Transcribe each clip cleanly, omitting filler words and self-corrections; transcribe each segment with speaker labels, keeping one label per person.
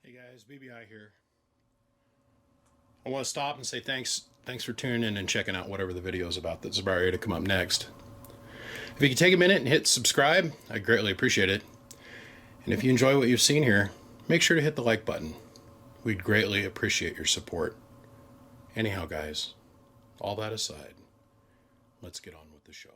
Speaker 1: Hey guys, BBI here. I want to stop and say thanks for tuning in and checking out whatever the video is about that's about ready to come up next. If you could take a minute and hit subscribe, I'd greatly appreciate it. And if you enjoy what you've seen here, make sure to hit the like button. We'd greatly appreciate your support. Anyhow, guys, all that aside, let's get on with the show.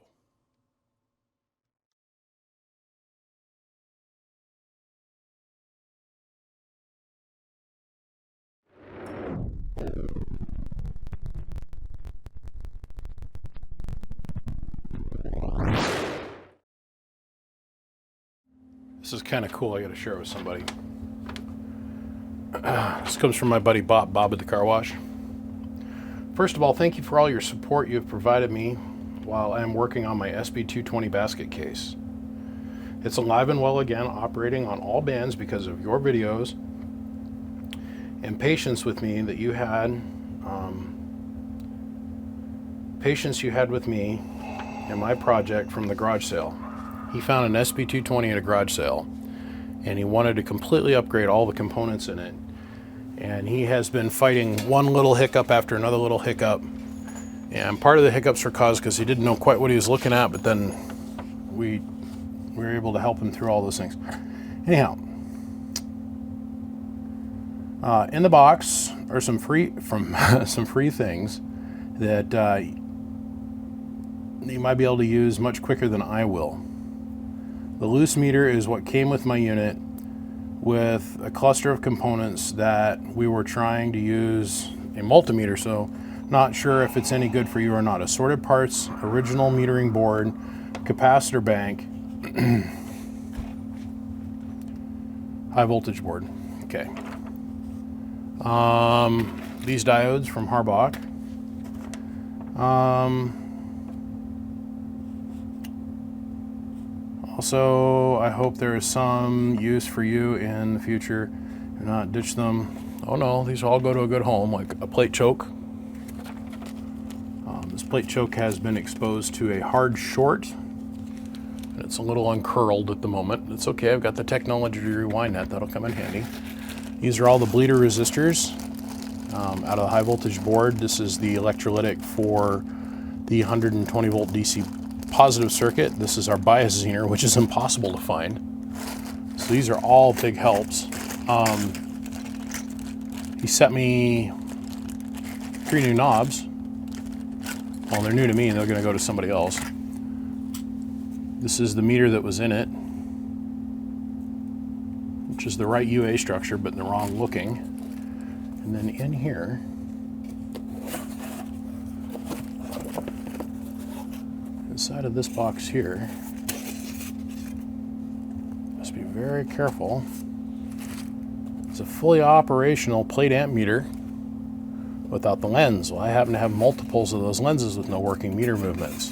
Speaker 1: This is kind of cool. I got to share it with somebody. This comes from my buddy Bob at the car wash. First of all, thank you for all your support you have provided me while I am working on my SB220 basket case. It's alive and well again, operating on all bands because of your videos and patience with me that you had, with me and my project from the garage sale. He found an SB220 at a garage sale, and he wanted to completely upgrade all the components in it. And he has been fighting one little hiccup after another little hiccup. And part of the hiccups were caused because he didn't know quite what he was looking at, but then we were able to help him through all those things. Anyhow, in the box are some free things that you might be able to use much quicker than I will. The loose meter is what came with my unit with a cluster of components that we were trying to use a multimeter, so not sure if it's any good for you or not. Assorted parts, original metering board, capacitor bank, high voltage board. Okay. These diodes from Harbach. Also, I hope there is some use for you in the future. Do not ditch them. Oh no, these all go to a good home, like a plate choke. This plate choke has been exposed to a hard short. And it's a little uncurled at the moment. It's okay, I've got the technology to rewind that. That'll come in handy. These are all the bleeder resistors out of the high voltage board. This is the electrolytic for the 120 volt DC positive circuit. This is our bias zener, which is impossible to find. So these are all big helps. He sent me 3 new knobs. Well, they're new to me and they're going to go to somebody else. This is the meter that was in it, which is the right UA structure but the wrong looking. And then in here, inside of this box here, must be very careful. It's a fully operational plate amp meter without the lens. Well, I happen to have multiples of those lenses with no working meter movements.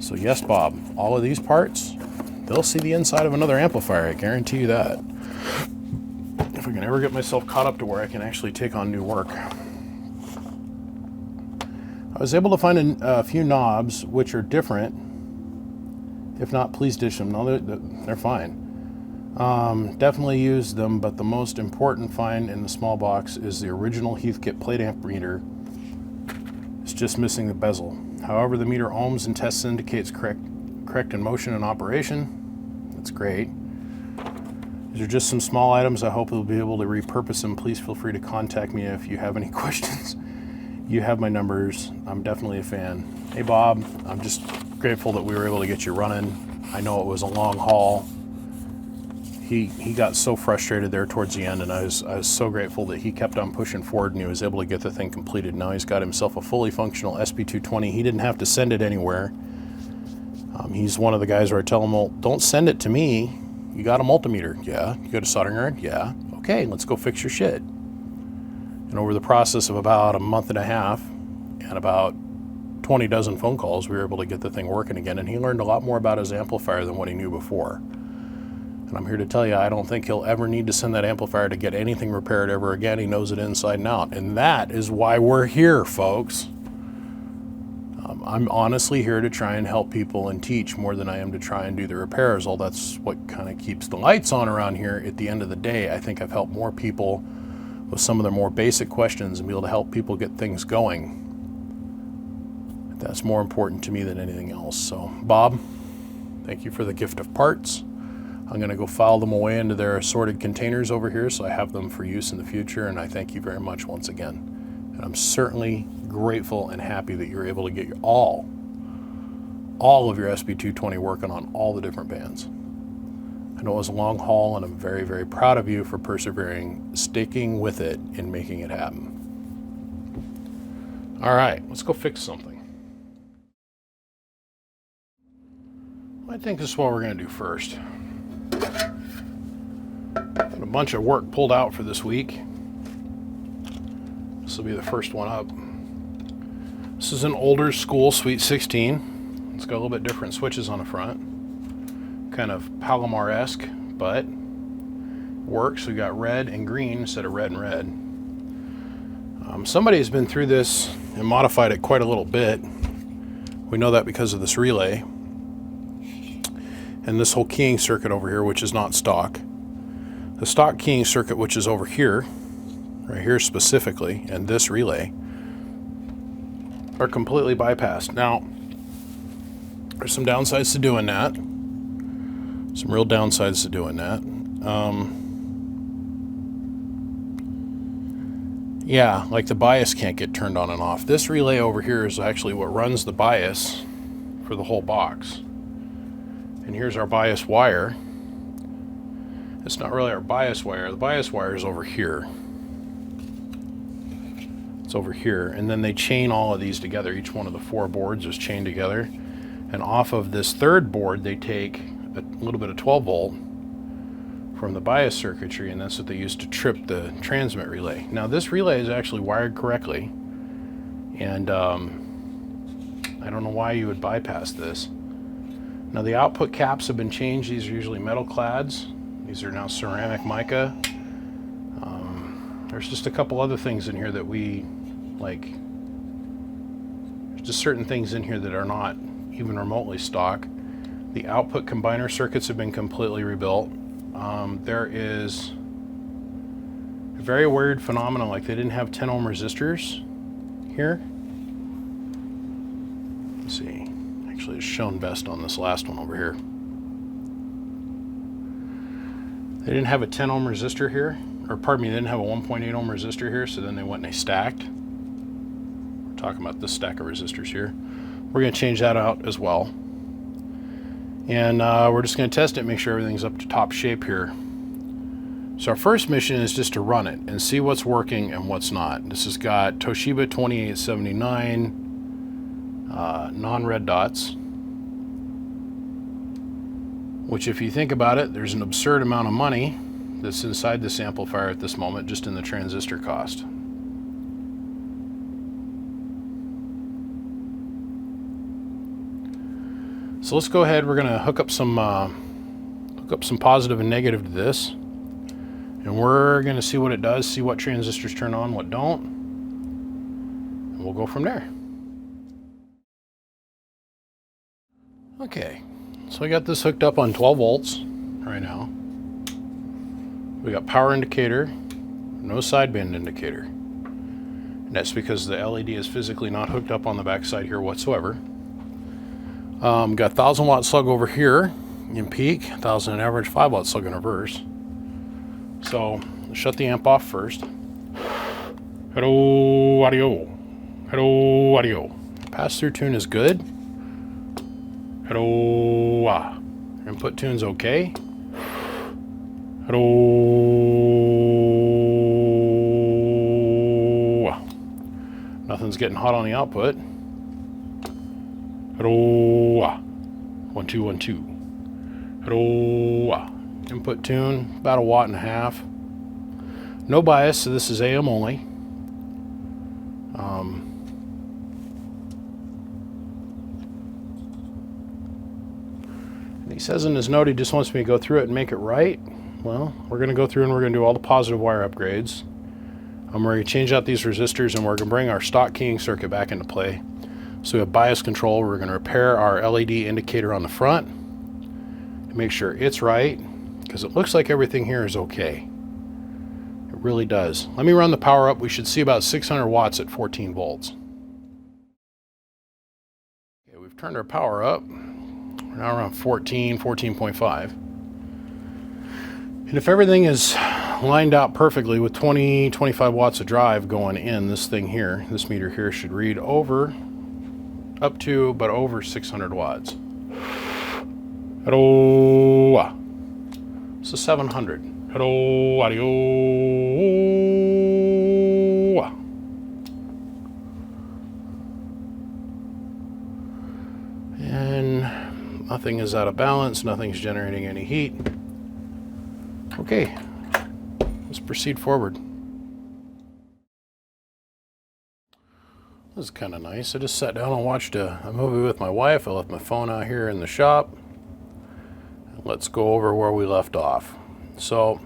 Speaker 1: So yes, Bob, all of these parts, they'll see the inside of another amplifier, I guarantee you that. If I can ever get myself caught up to where I can actually take on new work. I was able to find a few knobs which are different. If not, please ditch them. No, they're fine. Definitely use them, but the most important find in the small box is the original Heathkit plate amp meter. It's just missing the bezel. However, the meter ohms and tests indicates correct in motion and operation. That's great. These are just some small items. I hope you'll be able to repurpose them. Please feel free to contact me if you have any questions. You have my numbers. I'm definitely a fan. Hey Bob, I'm just grateful that we were able to get you running. I know it was a long haul. He got so frustrated there towards the end, and I was so grateful that he kept on pushing forward and he was able to get the thing completed. Now he's got himself a fully functional SB220. He didn't have to send it anywhere. He's one of the guys where I tell him, well, don't send it to me. You got a multimeter? Yeah. You got a soldering iron? Yeah. Okay, let's go fix your shit. And over the process of about a month and a half and about 20 dozen phone calls, we were able to get the thing working again. And he learned a lot more about his amplifier than what he knew before. And I'm here to tell you, I don't think he'll ever need to send that amplifier to get anything repaired ever again. He knows it inside and out. And that is why we're here, folks. I'm honestly here to try and help people and teach more than I am to try and do the repairs. All that's what kind of keeps the lights on around here. At the end of the day, I think I've helped more people with some of their more basic questions and be able to help people get things going. That's more important to me than anything else. So, Bob, thank you for the gift of parts. I'm going to go file them away into their assorted containers over here so I have them for use in the future, and I thank you very much once again. And I'm certainly grateful and happy that you're able to get all of your SB220 working on all the different bands. I know it was a long haul, and I'm very, very proud of you for persevering, sticking with it, and making it happen. All right, let's go fix something. I think this is what we're going to do first. Got a bunch of work pulled out for this week. This will be the first one up. This is an older school Sweet 16. It's got a little bit different switches on the front. Kind of Palomar-esque, but works. We got red and green instead of red and red. Somebody's been through this and modified it quite a little bit. We know that because of this relay. And this whole keying circuit over here, which is not stock. The stock keying circuit, which is over here, right here specifically, and this relay, are completely bypassed. Now, there's some downsides to doing that. Some real downsides to doing that. Yeah, like the bias can't get turned on and off. This relay over here is actually what runs the bias for the whole box. And here's our bias wire. It's not really our bias wire. The bias wire is over here. It's over here. And then they chain all of these together. Each one of the 4 boards is chained together. And off of this third board, they take a little bit of 12 volt from the bias circuitry, and that's what they use to trip the transmit relay. Now, this relay is actually wired correctly, and I don't know why you would bypass this. Now, the output caps have been changed. These are usually metal clads. These are now ceramic mica. There's just a couple other things in here that we like. There's just certain things in here that are not even remotely stock. The output combiner circuits have been completely rebuilt. There is a very weird phenomenon, like they didn't have 10 ohm resistors here. Let's see, actually it's shown best on this last one over here. They didn't have a 10 ohm resistor here, or pardon me, they didn't have a 1.8 ohm resistor here, so then they went and they stacked. We're talking about this stack of resistors here. We're going to change that out as well. And we're just going to test it, make sure everything's up to top shape here. So our first mission is just to run it and see what's working and what's not. This has got Toshiba 2879 non-red dots, which if you think about it, there's an absurd amount of money that's inside this amplifier at this moment, just in the transistor cost. So let's go ahead. We're going to hook up some positive and negative to this, and we're going to see what it does, see what transistors turn on, what don't, and we'll go from there. Okay, so I got this hooked up on 12 volts right now. We got power indicator, no sideband indicator, and that's because the LED is physically not hooked up on the back side here whatsoever. Got 1000 watt slug over here in peak, 1000 in average, 5 watt slug in reverse. So let's shut the amp off first. Hello audio, hello audio. Pass through tune is good. Hello, input tune's okay. Hello, nothing's getting hot on the output. Hello, 1 2 1 2. Hello, input tune about 1.5 watts. No bias, so this is AM only. He says in his note he just wants me to go through it and make it right. Well, we're going to go through and we're going to do all the positive wire upgrades. We're going to change out these resistors, and we're going to bring our stock keying circuit back into play. So we have bias control. We're going to repair our LED indicator on the front and make sure it's right, because it looks like everything here is okay. It really does. Let me run the power up. We should see about 600 watts at 14 volts. Okay, we've turned our power up. We're now around 14.5. And if everything is lined out perfectly with 25 watts of drive going in, this thing here, this meter here should read over 600 watts. Hello. So 700. Hello, audio. And nothing is out of balance. Nothing's generating any heat. Okay, let's proceed forward. This is kind of nice. I just sat down and watched a movie with my wife. I left my phone out here in the shop. Let's go over where we left off. So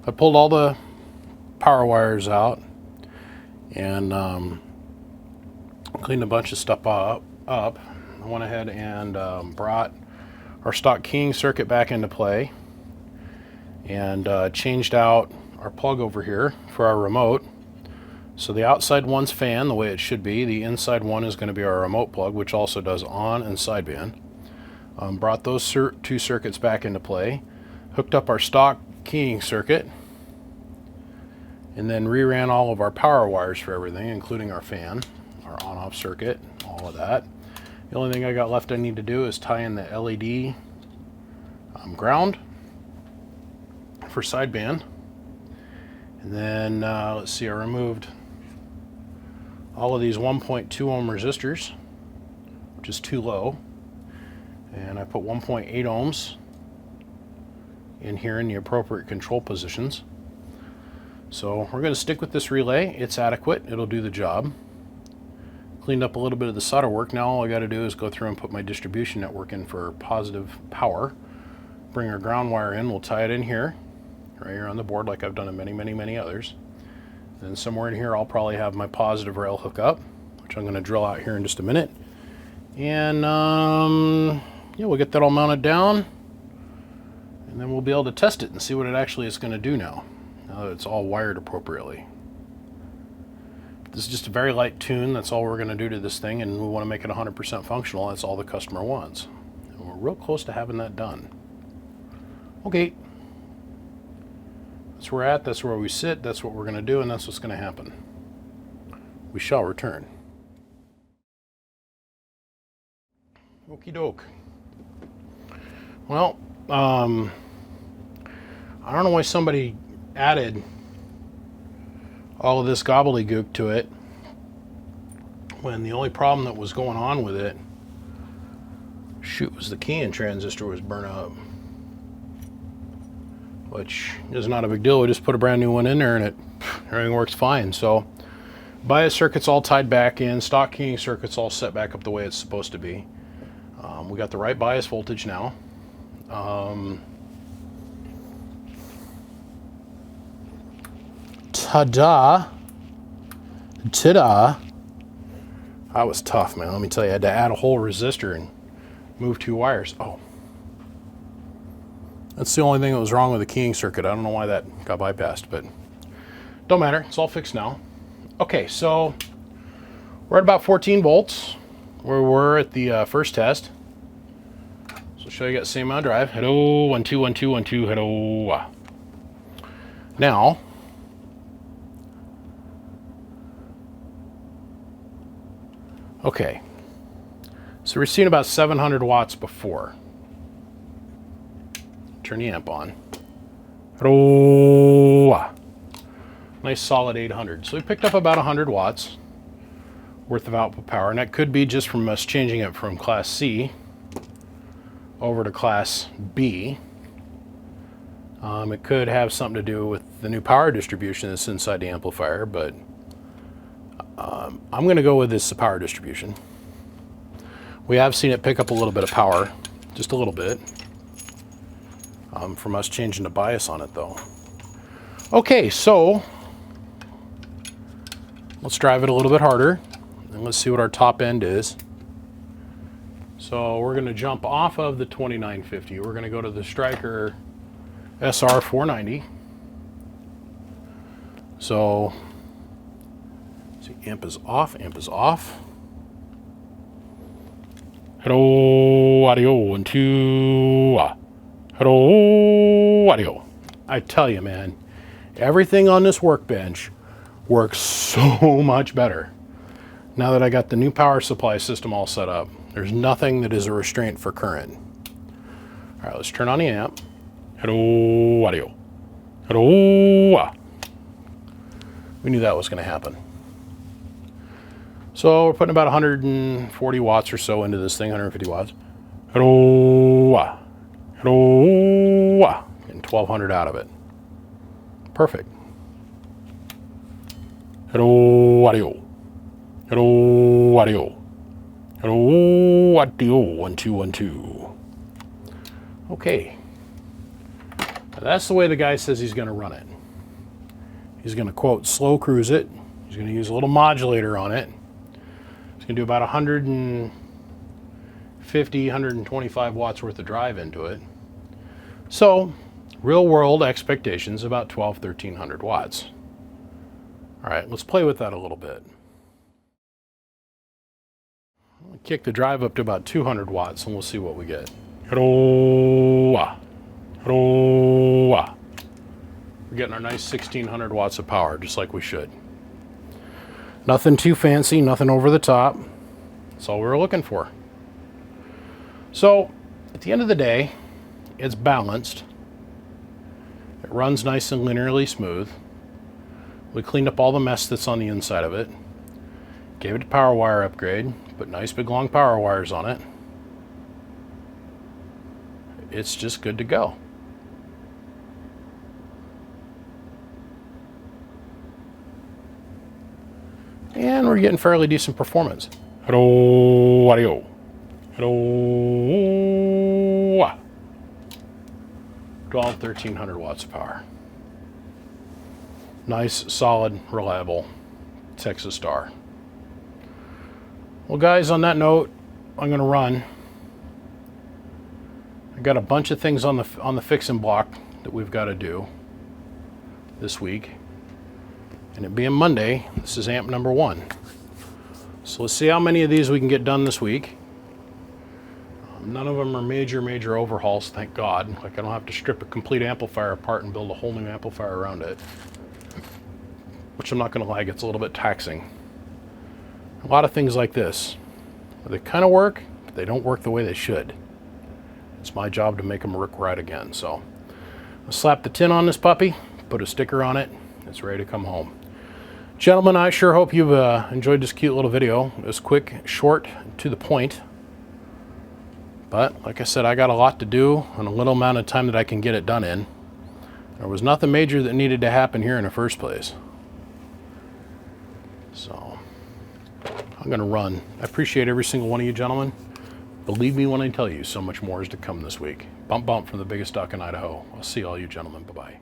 Speaker 1: I pulled all the power wires out and cleaned a bunch of stuff up. I went ahead and brought our stock keying circuit back into play and changed out our plug over here for our remote. So the outside one's fan, the way it should be. The inside one is going to be our remote plug, which also does on and sideband. Brought those two circuits back into play, hooked up our stock keying circuit, and then reran all of our power wires for everything, including our fan, our on-off circuit, all of that. The only thing I got left I need to do is tie in the LED ground for sideband. And then let's see, I removed all of these 1.2 ohm resistors, which is too low. And I put 1.8 ohms in here in the appropriate control positions. So we're going to stick with this relay. It's adequate. It'll do the job. Cleaned up a little bit of the solder work. Now all I got to do is go through and put my distribution network in for positive power. Bring our ground wire in. We'll tie it in here, right here on the board, like I've done in many others. Then somewhere in here I'll probably have my positive rail hook up, which I'm going to drill out here in just a minute. And yeah, we'll get that all mounted down, and then we'll be able to test it and see what it actually is going to do now that it's all wired appropriately. This is just a very light tune. That's all we're going to do to this thing, and we want to make it 100% functional. That's all the customer wants. And we're real close to having that done. Okay. That's where we're at. That's where we sit. That's what we're going to do, and that's what's going to happen. We shall return. Okie doke. Well, I don't know why somebody added all of this gobbledygook to it when the only problem that was going on with it, was the keying transistor was burnt up, which is not a big deal. We just put a brand new one in there and everything works fine. So bias circuit's all tied back in, stock keying circuit's all set back up the way it's supposed to be. We got the right bias voltage now. Ta-da! Ta-da! That was tough, man. Let me tell you, I had to add a whole resistor and move two wires. Oh. That's the only thing that was wrong with the keying circuit. I don't know why that got bypassed, but don't matter. It's all fixed now. Okay, so we're at about 14 volts where we were at the first test. So I'll show you, got the same amount of drive. Hello, 1 2 1 2 1 2. Hello. Now, okay, so we're seeing about 700 watts before. Turn the amp on. Hello. Nice solid 800. So we picked up about 100 watts worth of output power, and that could be just from us changing it from class C over to class B. It could have something to do with the new power distribution that's inside the amplifier, but I'm going to go with this power distribution. We have seen it pick up a little bit of power, just a little bit, from us changing the bias on it though. Okay, so let's drive it a little bit harder and let's see what our top end is. So we're going to jump off of the 2950. We're going to go to the Striker SR 490. So, see, amp is off, amp is off. Hello, audio, 1, 2. Hello, audio. I tell you, man, everything on this workbench works so much better. Now that I got the new power supply system all set up, there's nothing that is a restraint for current. All right, let's turn on the amp. Hello, audio. Hello. We knew that was going to happen. So we're putting about 140 watts or so into this thing, 150 watts. Hello. Hello. Getting 1200 out of it. Perfect. Hello, audio. Hello, audio. Hello, audio, 1, 2, 1, 2. Okay. Now that's the way the guy says he's going to run it. He's going to, quote, slow cruise it. He's going to use a little modulator on it. He's going to do about 150, 125 watts worth of drive into it. So, real world expectations about 1,1300 watts. All right, let's play with that a little bit. I'll kick the drive up to about 200 watts and we'll see what we get. Hello. Hello. We're getting our nice 1,600 watts of power, just like we should. Nothing too fancy, nothing over the top. That's all we were looking for. So, at the end of the day, it's balanced. It runs nice and linearly smooth. We cleaned up all the mess that's on the inside of it. Gave it a power wire upgrade. Put nice big long power wires on it. It's just good to go. And we're getting fairly decent performance. Hello, audio. Hello. 1,300 watts of power. Nice, solid, reliable Texas Star. Well, guys, on that note, I'm going to run. I got a bunch of things on the fixing block that we've got to do this week. And it being Monday, this is amp number 1. So let's see how many of these we can get done this week. None of them are major overhauls, thank God. Like, I don't have to strip a complete amplifier apart and build a whole new amplifier around it. Which, I'm not going to lie, gets a little bit taxing. A lot of things like this, they kind of work, but they don't work the way they should. It's my job to make them work right again. So I'll slap the tin on this puppy, put a sticker on it, it's ready to come home. Gentlemen, I sure hope you've enjoyed this cute little video. It was quick, short, to the point. But like I said, I got a lot to do in a little amount of time that I can get it done in. There was nothing major that needed to happen here in the first place. So I'm going to run. I appreciate every single one of you gentlemen. Believe me when I tell you, so much more is to come this week. Bump, bump from the biggest duck in Idaho. I'll see all you gentlemen. Bye-bye.